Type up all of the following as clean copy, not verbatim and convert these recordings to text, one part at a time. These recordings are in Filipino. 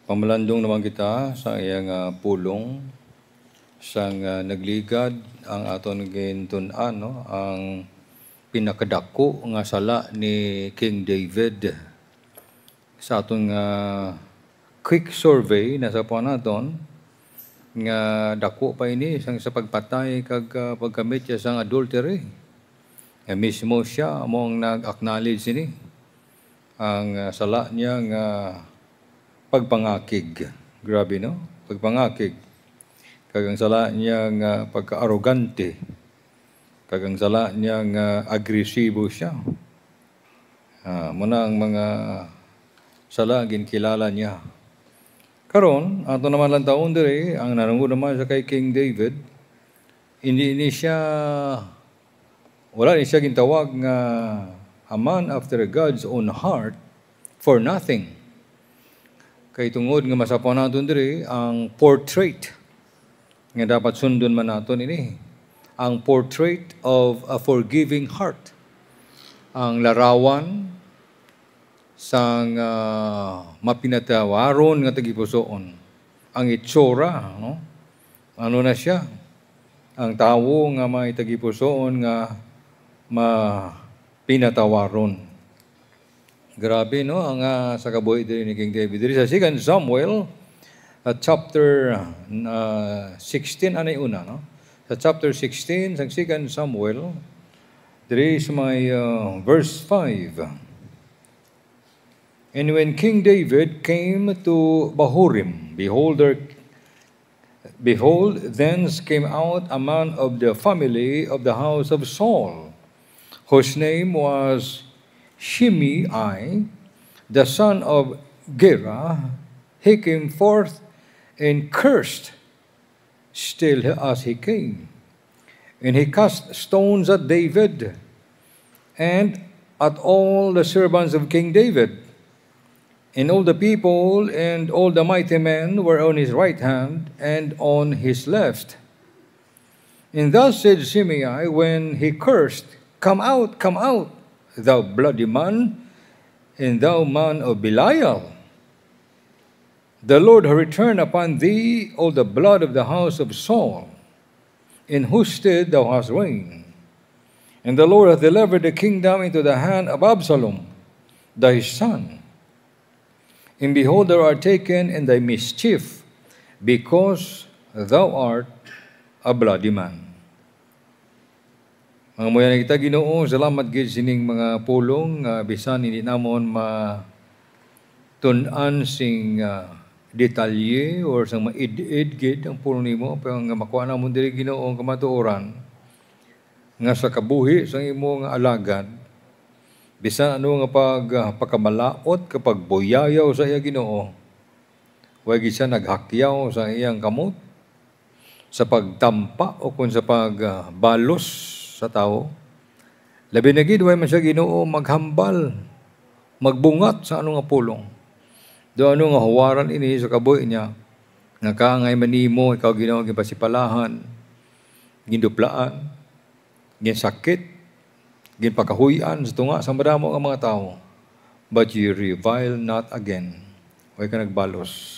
Pamalandong naman kita sa iyang pulong sang nagligad ang aton gintunan, no? Ang pinakadako nga sala ni King David. Sa aton quick survey na sa naton nga dako pa ini sang sa pagpatay kag pagkamit siya sang adultery. Mismo siya among nag-acknowledge ini ang sala niya nga pagpangakig. Grabe, no? Pagpangakig. Kagang sala niya nga pagka-arrogante. Kagang sala niya nga agresibo siya. Muna ang mga sala ginkilala niya. Karon, ato naman lang taon diri, ang nanungod naman sa kay King David, wala ni siya gintawag nga a man after God's own heart for nothing. Kay tungod nga masapaw naton diri ang portrait nga dapat sundon man naton ini, ang portrait of a forgiving heart, ang larawan sang mapinatawaron nga tagipusoon, ang itsura, no? Ano na siya? Ang tawo nga may tagipusoon nga pinatawaron. Grabe, no? Ang sa kabuhi diri ni King David. Diri sa 2 Samuel, chapter 16, anay una, no? Sa chapter 16, sa 2 Samuel, diri is my verse 5. And when King David came to Bahurim, behold, thence came out a man of the family of the house of Saul, whose name was Shimei, the son of Gera. He came forth and cursed still as he came. And he cast stones at David and at all the servants of King David. And all the people and all the mighty men were on his right hand and on his left. And thus said Shimei when he cursed, come out, thou bloody man, and thou man of Belial. The Lord hath returned upon thee all the blood of the house of Saul, in whose stead thou hast reigned. And the Lord hath delivered the kingdom into the hand of Absalom, thy son. And behold, thou art taken in thy mischief, because thou art a bloody man. Mga muya na kita, Ginoo, salamat gid sining mga pulong, bisan hindi namon matun-an sing detalye or sang maid-id gid ang pulong nimo, pero nga makuha namon diri, Ginoo, ang kamatuoran nga sa kabuhi sang imo nga alagad, bisan ano nga pagkamalaot kapag boyayaw sa iya, Ginoo, huwag siya naghakyaw sa iyang kamot, sa pagtampa o kung sa pagbalos sa tao. Labi na gid, way man siya, Ginoo, maghambal, magbungat sa ano nga pulong. Do ano nga huwaran ini sa kabuhi niya, nga kaangay manimo, ikaw, Ginoo, gipasipalahan, ginduplaan, ginsakit, ginpakahuyan sa tunga sa madamo ang mga tao. But you revile not again. Way ka nagbalos.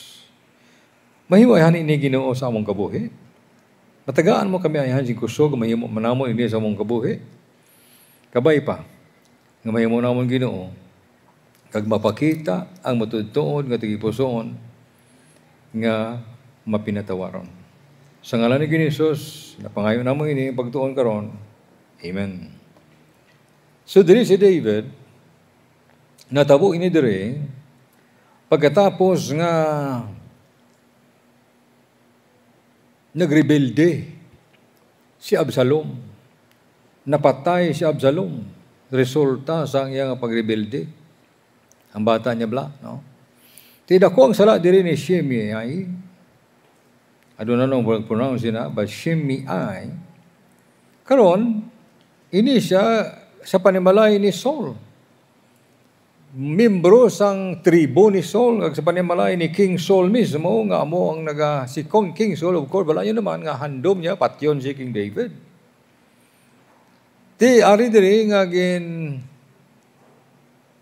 Mahiwayan ini, Ginoo, sa among kabuhi. Matagaan mo kami ayahan sing kusog, mahimo manamo ini sa among kabuhi. Kabay pa, nga mahimo namon, Ginoo, kag mapakita ang matudtuon nga tagipusoon nga mapinatawaron. Sa ngalan ni Jesus, napangayo namo ini pagtuon karon. Amen. So diri si David, natabo ini diri, pagkatapos nga nagrebelde si Absalom. Napatay si Absalom. Resulta sa iyang pagrebelde. Ang bata niya no? Tidak ko ang sala diri ni Shimei. I don't know how to pronounce it, but Shimei. Karon, ini siya sa panimalay ni Saul. Membro sang tribo ni Saul, ag sa panimalay ni King Saul mismo, nga amo ang si King Saul, of course, wala yun naman, nga handom niya, patyon si King David. Ari diri nga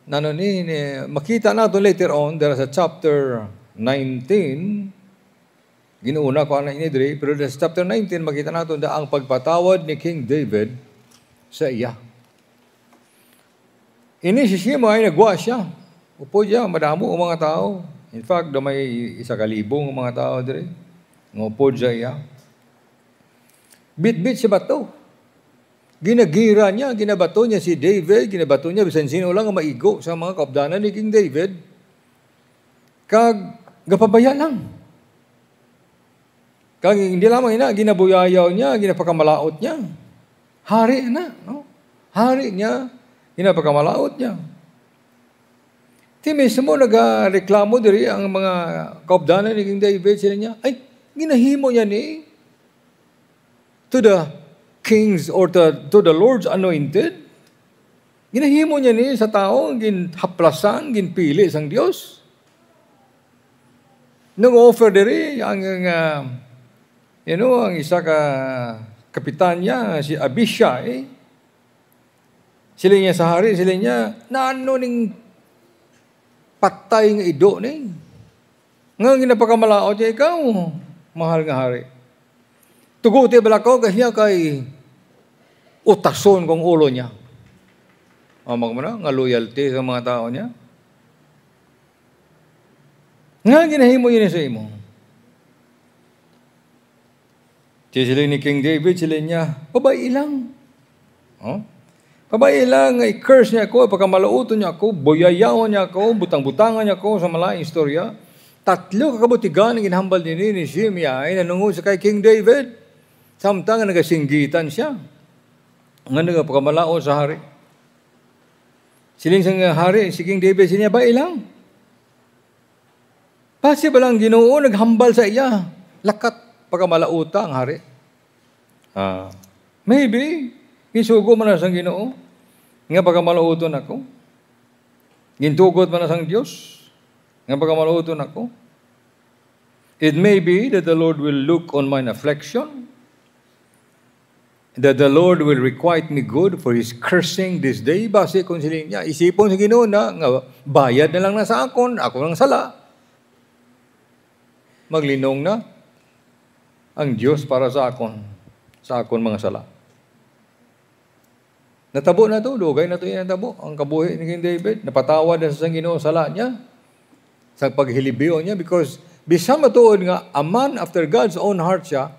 makita nato later on, there is a chapter 19, ginuuna ko ang inidri, pero sa chapter 19, makita nato na ang pagpatawad ni King David sa iya. Ini si Shimei ay nagwa siya. Upo siya, madamo ang mga tao. In fact, may 1,000 mga tao diri. Ngupo siya iya. Bit-bit si bato. Ginagira niya, ginabato niya si David, ginabato niya bisan sino lang ang maigo sa mga kaupdanan ni King David. Kag gapabaya lang. Kag hindi lamang ina, ginabuyayaw niya, ginapakamalaot niya. Hari na, no? Hari niya, ginapakamalaot niya. Ti mismo nagareklamo diri ang mga kaupdanan ni King David, sila niya, ay, ginahimo niya ni to the kings or to the Lord's anointed. Ginahimo niya ni sa tao, ginhaplasan, ginpili sang Dios. Nung offer diri ang ang isa ka kapitan niya, si Abishai, sila niya sa hari, sila niya, naano ning patay nga ido ni. Nga ginapakamalaot niya, ikaw, mahal nga hari. Tuguti bala ko, kasi kay utason kong ulo niya. Amang mo na, nga loyalty sa mga tao niya. Nga ginahimo yun sa imo. Sila ni King David, sila niya, pabay ilang. Pabay ilang, i-curse niya ako, pagkamalauto niya ako, boyayawan niya ako, butang-butangan niya ako sa malaking istorya. 3 kakabutigan ang ginhambal ni Shimei ay nanungod sa kay King David. Samtang nagasinggitan siya. Nga nagpagkamalao sa hari. Siling sang hari, si King David, siya ba ilang? Pasi ba lang Ginoo, naghambal sa iya. Lakat pagkamalauta ang hari. Maybe, isugo man na sang Ginoo. Nga pagkamalauton ako. Gintugot man na sang Diyos. Nga pagkamalauton ako. It may be that the Lord will look on mine affliction, that the Lord will requite me good for His cursing this day. Base kung siling niya, isipon sa Ginoo na, nga bayad na lang na sa akon, ako lang sala. Maglinong na ang Diyos para sa akon mga sala. Natabo na to, dugay na to yung natabo. Ang kabuhi ni King David, napatawad na sa Ginoo sala niya, sa paghilibiyo niya, because bisan matuod nga, a man after God's own heart siya,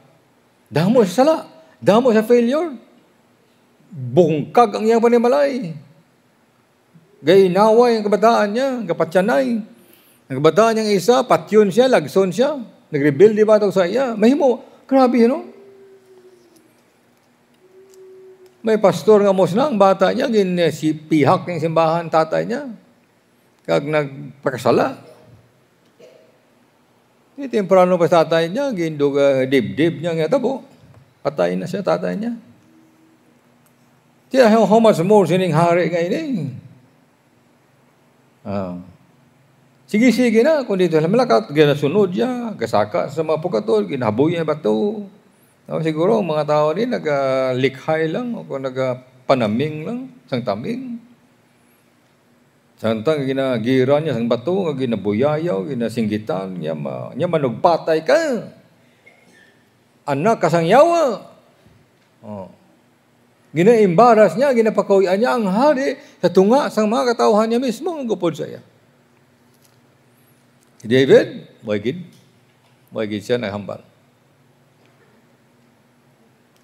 damo sa sala. Damo sa failure. Bungkag ang iyang panimalay. Gainaway ang kabataan niya, kapatyanay. Ang kabataan niyang isa, patyon siya, lagson siya. Nag-rebuild ba ito sa iya? Mahimo, grabe, May pastor nga mosna, ang bata niya, pihak ng simbahan tatay niya. Kag nagpakasala. Temprano pa tatay niya, dib-dib niya nga tabo. Patay na siya, tatay niya. Kaya how much more sining hari ngayon Sige na, kung dito sa malakat, ginasunod niya, gasaka sa mga pukatol, ginahaboy niya bato. Siguro, mga tao din, nag-likhay lang, o nag-panaming lang, sang taming. Santang ginagira niya, sang bato, ginabuyayaw, ginasinggitan, niya manugpatay ka. Anak kasang yawa. Ginaimbaras niya, ginapakawian niya ang hari sa tunga sang mga katauhan niya mismo ang gupod sa iya. David, boygid siya naghambal.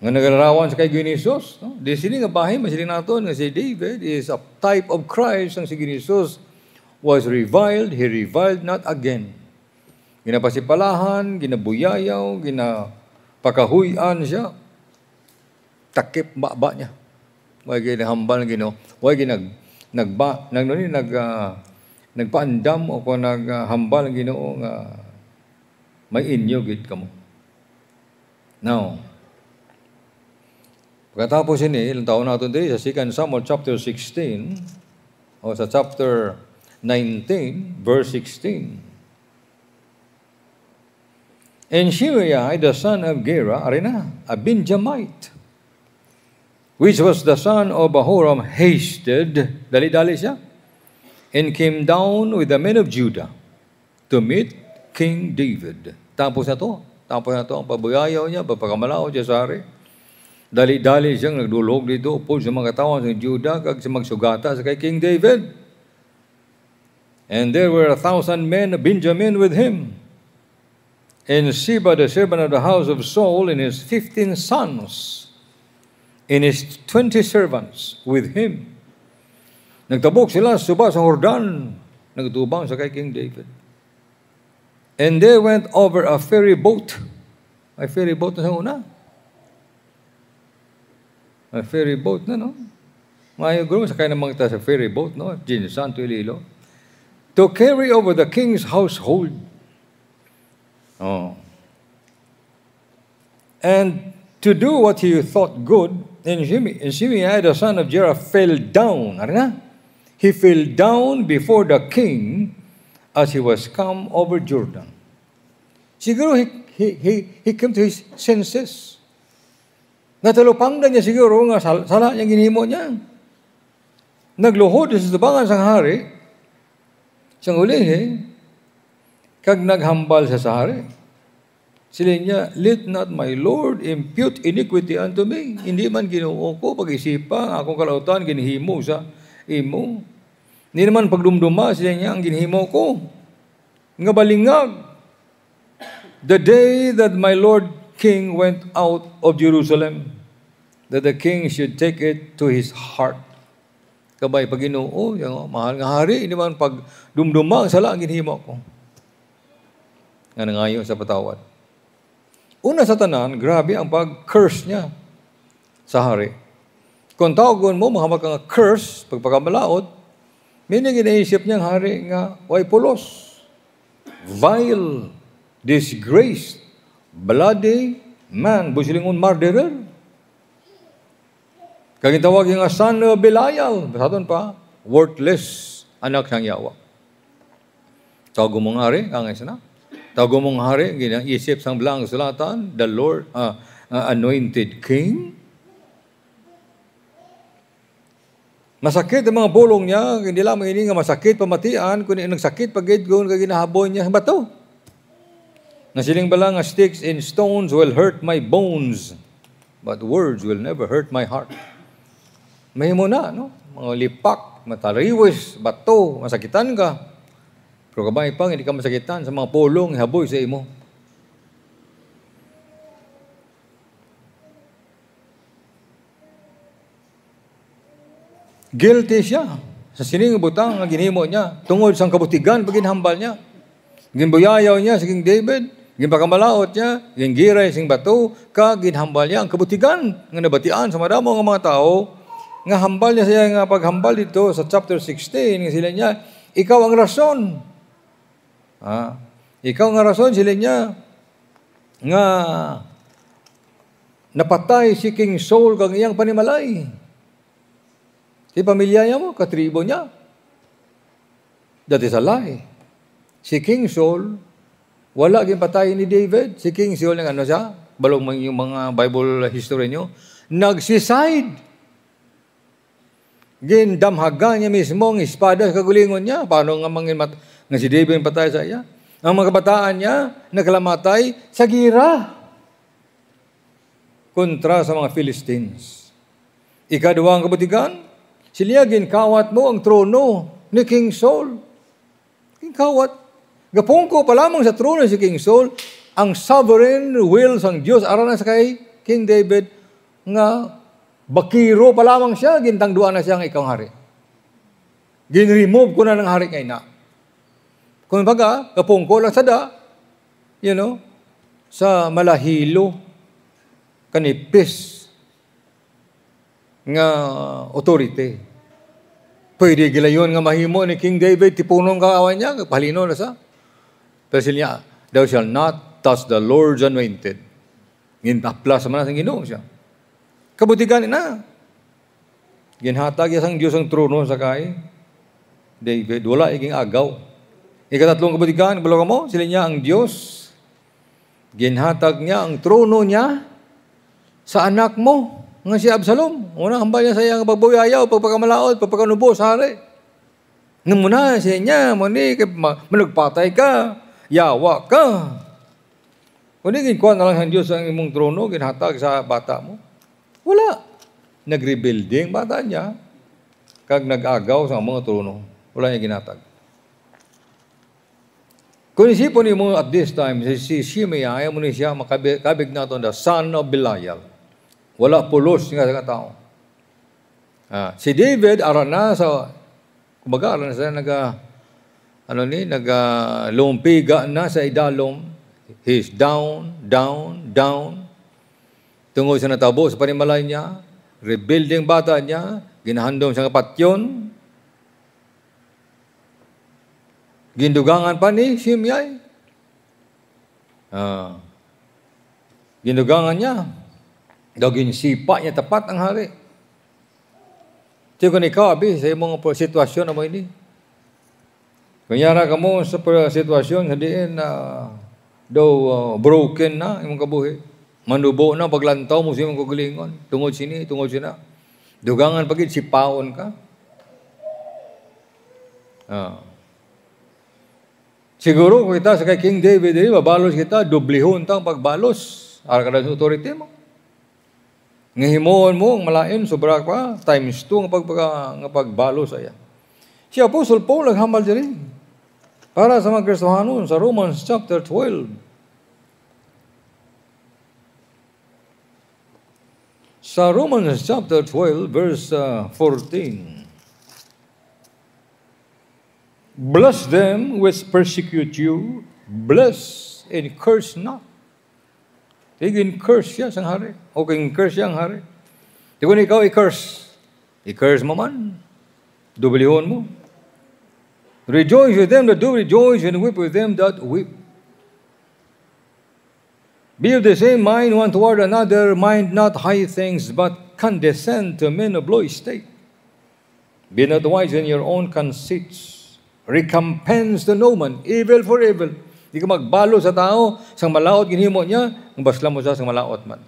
Nga nagalarawan sa kay Ginisus, di sini nga bahay, masiling naton nga si David is a type of Christ ang si Ginisus was reviled, he reviled not again. Ginapasipalahan, ginabuyayaw, pakahuyan siya, takip baba niya. Huwag ginahambal ng Ginoo. Huwag nagpaandam o kung naghambal ng Ginoo nga may inyo gid kamo. Now, pagkatapos ini, ilang taon natin dito sa 2 Samuel chapter 16 o sa chapter 19, verse 16. And Shimei, the son of Gera, arena, a Benjamite, which was the son of Bahuram, hasted, dali-dali siya, and came down with the men of Judah to meet King David. Tapos na to ang pabuyayaw niya, pagpakamalaw siya sa hari. Dali-dali siyang nagdulog dito, upod sa mga katawan sa Judah, kag sa magsugata sa kay King David. And there were 1,000 men of Benjamin with him. And Siba, the servant of the house of Saul, and his 15 sons, and his 20 servants with him. Nagtabok sila suba sa Jordan, nagtubang sa kay King David. And they went over a ferry boat. Ay ferry boat na sa una. A ferry boat na, no? Mayo guro sa kaya namang ita sa ferry boat, no? Jinsan to Ililo. To carry over the king's household. Oh. And to do what he thought good, and Shimei, the son of Jerah, fell down. Ano na? He fell down before the king as he was come over Jordan. Siguro he came to his senses. Natalupang na niya siguro nga sala niyang ginhimo niya. Nagluhod sa tabangan sang hari, sang ulihin, kag naghambal sa hari. Sila niya, let not my Lord impute iniquity unto me. Hindi man Ginoo ko pag-isipa, akong kalautan ginhimo sa imo. Hindi naman pagdumduma sila niya ang ginhimo ko. Nga balingag. The day that my Lord King went out of Jerusalem, that the king should take it to his heart. Kabay pag Ginoo, yung mahal nga hari, hindi man pagdumduma ang sala ang ginhimo ko. Nga nangayo sa patawad. Una sa tanan, grabe ang pag-curse niya sa hari. Kung tawagon mo, mahamag kang curse, pagpakamalaot, may ginaisip niyang hari nga, way pulos, vile, disgraced, bloody man, busilingon murderer. Kagitawag yung son of Belial, basaton pa, worthless, anak ng yawa. Tawagon mong hari, kangay sana. Tawagon mong hari, isip sang belang sulatan, the Lord, anointed king. Masakit ang mga bolong niya, hindi lamang ini nga masakit pamatian, kundi nagsakit pagid kung ginahaboy niya bato. Nasiling bala nga sticks and stones will hurt my bones, but words will never hurt my heart. Mahimo na, no? Mga lipak, matariwis, bato, masakitan ka. Pero kabay pang hindi ka masakitan sa mga polong, haboy sa imo. Guilty siya sa sining butang nga ginhimo niya tungod sang kabutigan pag ginhambal niya. Ginbuyayaw niya sa King David, ginpakamalaot niya, gingiray sing bato, kag ginhambal niya ang kabutigan nga nabatian sa madamo nga mga tao, nga hambal niya siya nga paghambal dito sa chapter 16, nga sila niya, ikaw ang rason. Ikaw ang rason sila niya nga napatay si King Saul kag iyang panimalay. Si pamilya niya mo, katribo niya. That is a lie. Si King Saul, wala ginpatay ni David. Si King Saul, ano siya? Balong yung mga Bible history niyo. Nagsiside. Gindamhagan niya mismo ang espada sa kagulingon niya. Paano nga si David patay sa iya? Ang mga kabataan niya, nakalamatay sa gira. Kontra sa mga Philistines. Ikaduwang kabutigan, sila ginkawat mo ang trono ni King Saul. Ginkawat. Gapungko pa lamang sa trono si King Saul, ang sovereign will sang Diyos aron na sa kay King David nga bakiro pa lamang siya, gintangduan na siya ang ikaw hari. Ginremove ko na ng hari ngay na. Kung baga, gapungko lang sada, sa malahilo, kanipis, nga authority. Pwede gilayon nga mahimo ni King David, tipunong kaawan niya, palino na sa. Pero siya, thou shall not touch the Lord's anointed. Gintaplas man sa Ginoo siya. Kabutigan na. Ginhatag niya sang Diyos ang trono sa kay David. Wala iging agaw. Ikatatlong kabutigan, balo mo, sila niya ang Diyos. Ginhatag niya ang trono niya sa anak mo. Nga si Absalom, unang hambal niya sa iyang pagbuyayaw, pagpakamalaot, pagpakanubo sa hari. Nga muna siya niya, mani, managpatay ka, yawa ka. Kung di ginkuha na lang ang Diyos ang imong trono, ginhatag sa bata mo. Wala. Nag-rebuilding bata niya, kag nag-agaw sa mga trono. Wala niya ginhatag. Kung isipon mo at this time, si Shimei, ayaw mo ni siya makabig na ito, the son of Belial. Wala pulos nga sa tao. Si David, aran na sa, kumbaga, aran na sa lumpiga na sa idalom. He's down, down, down. Tungod sa natabo sa panimalay niya, rebuilding bata niya, ginahandom sa kapatyon, gindugangan pa ni Shimei. Gindugangan niya. Daging sipa niya tapat ang hari. Tiyo kung ikaw, abi, sa imong sitwasyon na mo ini. Kunyara ka mo sa sitwasyon, hindi broken na imong kabuhi. Manubo na, paglantaw mo sa imong kagalingon. Tungod sini, tungod sina. Dugangan pagid, sipaon ka. Siguro kung kita sa kay King David, babalos kita, dublihon tang pagbalos. Ara ka na sa authority mo. Ngahimoon mo, malain, sobra pa, times 2 nga pagbalos aya. Si Apostle Paul naghambal diri. Para sa mga Kristohanon sa Romans chapter 12. Sa Romans chapter 12, verse 14. Bless them which persecute you, bless and curse not. Tigin curse siya sang hari. O kung curse siya ang hari. Di kung ikaw i-curse. I-curse mo man. Dublihon mo. Rejoice with them that do rejoice and weep with them that weep. Be of the same mind one toward another. Mind not high things, but condescend to men of low estate. Be not wise in your own conceits. Recompense to no man. Evil for evil. Di ka magbalo sa tao, sang malaot ginhimo niya, ang basla mo sa sang malaot man.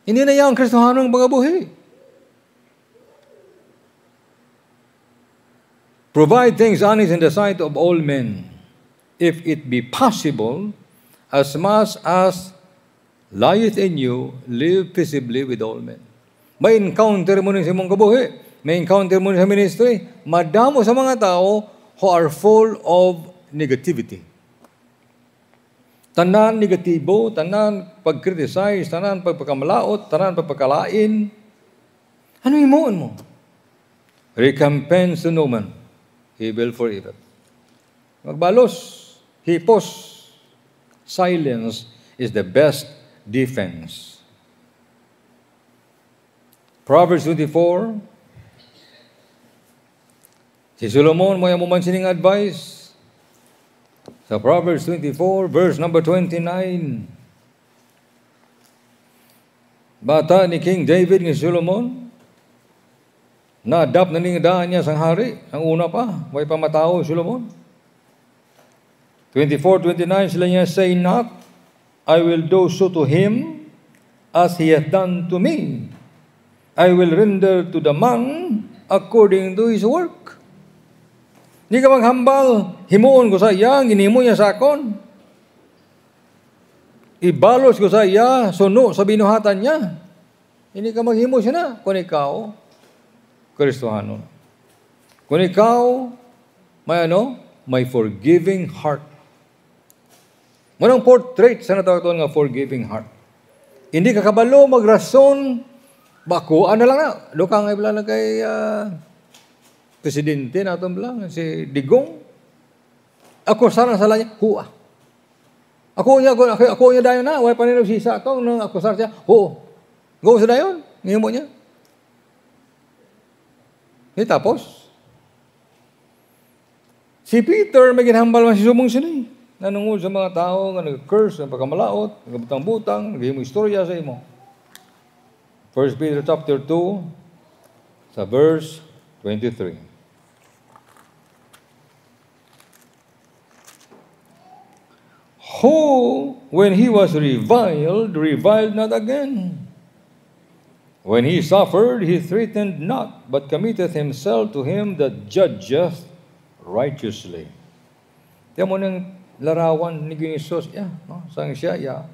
Hindi na yan ang Kristohanong mga buhi. Provide things honest in the sight of all men, if it be possible, as much as lieth in you, live peaceably with all men. May encounter mo rin sa mong kabuhi. May encounter mo sa ministry, madamo sa mga tao who are full of negativity. Tanan negatibo, tanan pag-criticize, tanan pagpakamalaot, tanan pagpakalain. Ano imoon mo? Recompense to no man, evil for evil. Magbalos, hipos, silence is the best defense. Proverbs 24. Si Solomon, mo yung sining advice. Sa Proverbs 24, verse number 29. Bata ni King David ni Solomon, na-adapt na ningdaan niya sang hari. Ang una pa, may pamatao Solomon. 24-29 sila niya, say not, I will do so to him as he hath done to me. I will render to the man according to his work. Di ka maghambal, himuon ko sa iya, ginimo niya sa akon. Ibalos ko sa iya, suno sa binuhatan niya. Hindi ka maghimo siya na. Kung ikaw, Kristohanon. Kung ikaw, may forgiving heart. Manang portrait sa natawag nga forgiving heart. Hindi ka kabalo, magrason, bakuan na lang na. Lukang ay bala na kay presidente na itong lang, si Digong. Ako sana sa niya, huwa. Ako niya dayon na, way pa nila sisa ako, nung ako sana siya, huwa. Go sa dayon, ngayon mo niya. Tapos, si Peter, may ginhambal man si sumong sinay. Nanungod sa mga tao, nga nag-curse, ng pagkamalaot, nagabutang-butang, naging mo istorya sa imo. 1 Peter chapter 2, sa verse 23. Who, when he was reviled not again. When he suffered, he threatened not, but committed himself to him that judgeth righteously. Tiyan mo ng larawan ni Jesus, no? Sang siya,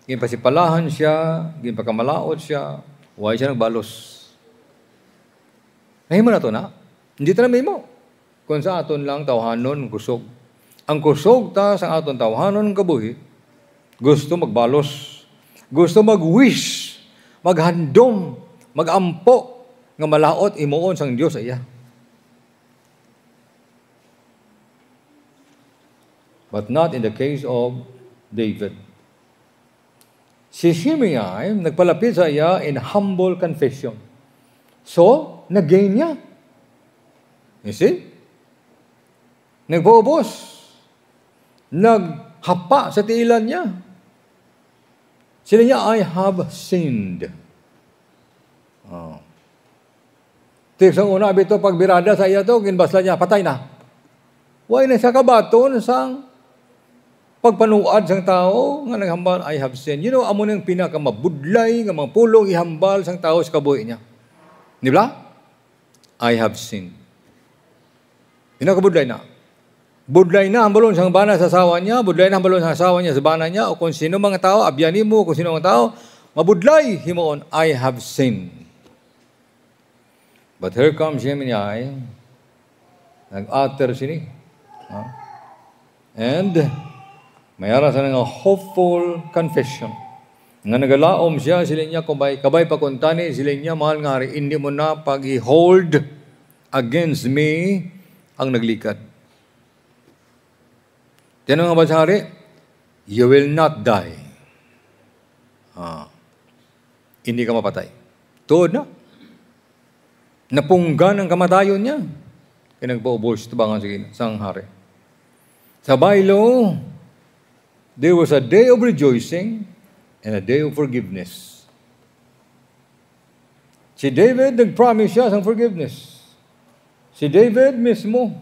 ginpasipalahan siya, ginpakamalaot siya, huwag siya nagbalos. Nahimo na to na? Hindi ta na mo. Kung sa aton lang tawhanon kusog. Ang kusog ta sa aton tawhanon kabuhi, gusto magbalos, gusto mag-wish, maghandom, magampo, nga malaot imuon sang Dios iya. But not in the case of David. Si Shimei nagpalapit sa iya in humble confession. So, nag-gain niya. You see? Nagpaubos. Naghapa sa tiilan niya. Sila niya, I have sinned. Tips ang una, abito pagbirada sa iya to, ginbasla niya, patay na. Why na siya kabaton sang pagpanuad sang tao, nga naghambal, I have sinned. You know, amo nang pinakamabudlay, nga mga pulong ihambal sang tao sa kabuhi niya. Di ba? I have sinned. Pinakabudlay na. Budlay na ang balon sa bana sa asawa niya, budlay na ang balon sa asawa niya sa bana niya, o kung sino mga tao, abyanin mo, kung sino mga tao, mabudlay, himoon, I have sinned. But here comes Shimei, nag-utter sini. And, mayara sa nga hopeful confession. Nga nagalaom siya, sila niya, kabay pakuntani, sila niya, mahal nga rin, hindi mo na pag-hold against me ang naglikat. Yan ang nga hari, you will not die. Hindi ka mapatay. Tuod na. Napunggan ang kamatayon niya. Kaya nagpaubos ito ba nga sang hari. Sa baylo, there was a day of rejoicing and a day of forgiveness. Si David, nag-promise siya sang forgiveness. Si David mismo,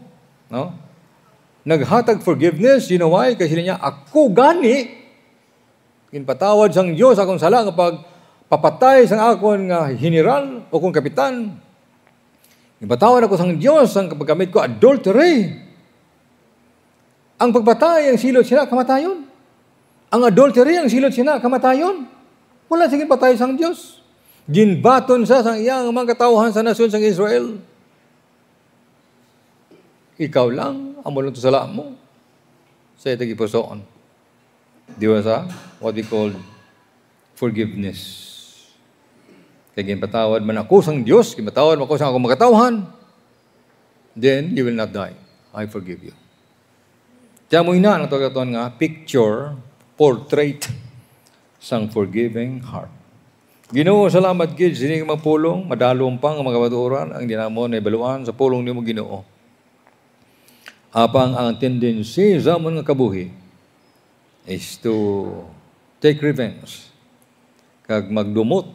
no? Naghatag forgiveness, you know why? Kasi niya, ako gani, kinpatawad sang Diyos akong sala kapag papatay sang akon nga general o kung kapitan. Kinpatawad ako sang Diyos ang kapag gamit ko adultery. Ang pagpatay, ang silot siya, kamatayon. Ang adultery, ang silot siya, kamatayon. Wala sige patay sang Diyos. Ginbaton sa sang iyang mga katauhan sa nasyon sang Israel. Ikaw lang, amo lang ito sa laam mo. Sa itag ipusoon. Di ba sa what we call forgiveness. Kaya ginpatawad man ako sang Diyos, ginpatawad man ako sang akong makatauhan, then you will not die. I forgive you. Kaya mo ina, ang tawag nga, picture, portrait, sang forgiving heart. Ginoo, salamat gid sining mapulong, madalong pang mga kabaturan, ang dinamo na ibaluan sa pulong ni mo Ginoo. Apang ang tendency sa mga kabuhi is to take revenge, kag magdumot,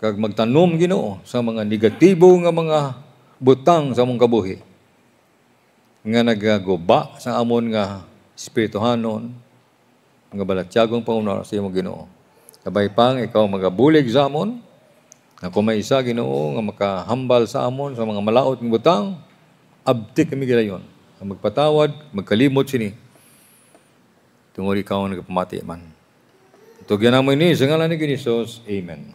kag magtanom Ginoo sa mga negatibo nga mga butang sa among kabuhi, nga nagaguba sa amon nga espirituhanon, nga balatyagong pangunawa sa imong Ginoo. Kabay pang ikaw magabulig sa amon, na kung may isa Ginoo nga makahambal sa amon sa mga malaot ng butang, abtik kami gilayon. Magpatawad, magkalimot sini. Tungod ikaw ang nagpamati man. Ito gyanamo ini, sa ngalan ni Jesus, Amen.